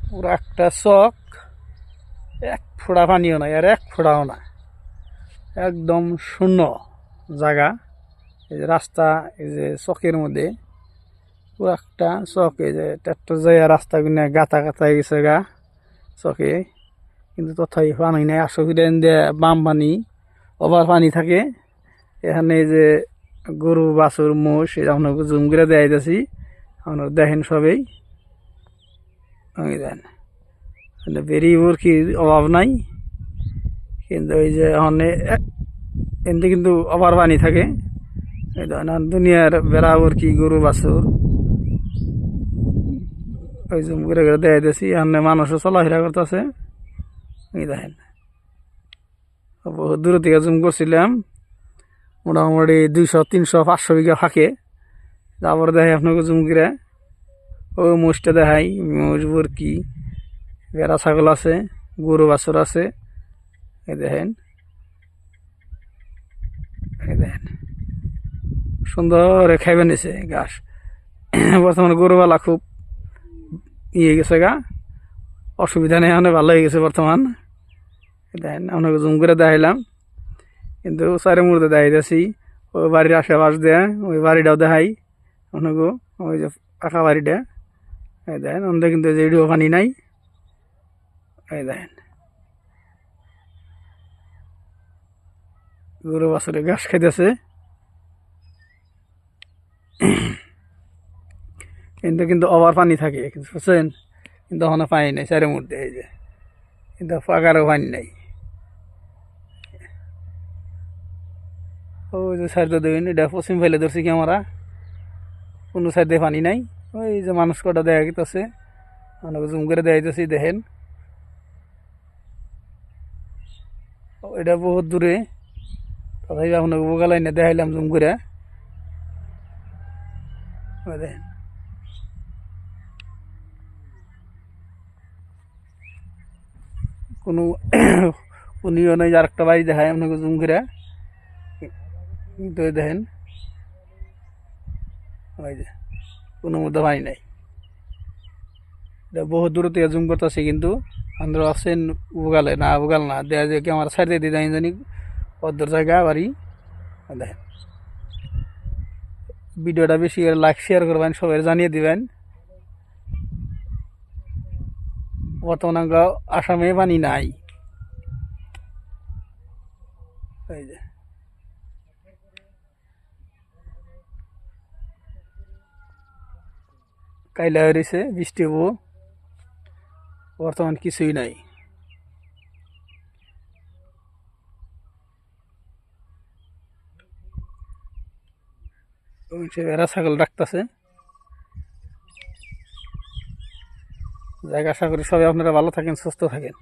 পুরো একটা চক, এক ফোঁটা পানিও নাই আর এক ফোঁটাও না, একদম শূন্য জায়গা। এই যে রাস্তা, এই যে চকের মধ্যে পুরো একটা চক, এই যে ট্রাক্টর যায় রাস্তা কিনে গাতা গাতা গেছে গা চকে, কিন্তু তথাপি পানি নাই। আসলে বাম পানি, ওভার পানি থাকে এখানে। এই যে গরু বাছুর মোষ, এই আপনাকে জুম করে দেখাই দিয়েছি, আপনারা দেখেন সবেই। দেন বেরি কি অভাব নাই, কিন্তু ওই যে এতে কিন্তু ওভার পানি থাকে। এই ধরেন দুনিয়ার বেড়া কি গরু বাছুর ওই জুম করে করে দেখাই দিয়েছি। এখানে মানুষও চলাফেরা করতেছে। এই দেখেন বহুত দূর থেকে জুম করছিলাম, মোটামুটি 200, 300, 500 বিঘা ফাঁকে। তারপরে দেখাই আপনাকে জুম করে, ও মোষটা দেখাই, মোষ বরকি, ভেড়া ছাগল আছে, গরু বাছুর আছে। এই দেখেন, এই দেখেন সুন্দর খাইবে নিছে ঘাস। বর্তমানে গরুবালা খুব ইয়ে গেছে গা, অসুবিধা নেই, অনেক ভালো হয়ে গেছে বর্তমান। দেখেন আপনাকে জুম করে দেখাইলাম, কিন্তু চারি মুহূর্তে দেখাইতেছি। ওই বাড়ির আশেপাশ দিয়ে ওই বাড়িটাও দেখাই আপনাকে, ওই যে পাকা বাড়িটা। এই দেখেন আমাদের কিন্তু যেটিও পানি নাই। এই দেখেন গরু বাছুরে ঘাস খাইতেছে, কিন্তু কিন্তু ওভার পানি থাকে বুঝছেন। কিন্তু ওখানে পানি নেই চারি মুহূর্তে, এই যে কিন্তু পাকারও পানি নাই। ওই যে সাইড দেবেন, এটা পশ্চিম ফেলে ধরছি কি আমরা, কোনো সাইডে পানি নাই। ওই যে মানুষ কটা দেখা গেছে, আপনাকে জুম করে দেখাইতেছি দেখেন। এটা বহুত দূরে, তথাপি আপনাকে বোগালাই না দেখাইলাম জুম করে। দেখেন কোনো উনিও নেই, আর একটা বাড়ি দেখায় আপনাকে জুম করে। কিন্তু দেখেন ওই যে কোনো মধ্যে পানি নাই। এটা বহুত দূর থেকে জুম করতেছে, কিন্তু আমরা আছেন বুগালে না, বুগাল না দেয়া যে কি আমার সাইডে দিয়ে যাই জানি অর্ধর জায়গা বাড়ি। দেখেন ভিডিওটা বেশি লাইক শেয়ার করবেন, সবাই জানিয়ে দিবেন। বর্তমানে আসামে পানি নাই। এই যে কাইলা হয়েছে, বৃষ্টি হবো, বর্তমান কিছুই নাই। সে ভেড়া ছাগল রাখতেছে। জায়গা আশা করি সবাই আপনারা ভালো থাকেন, সুস্থ থাকেন।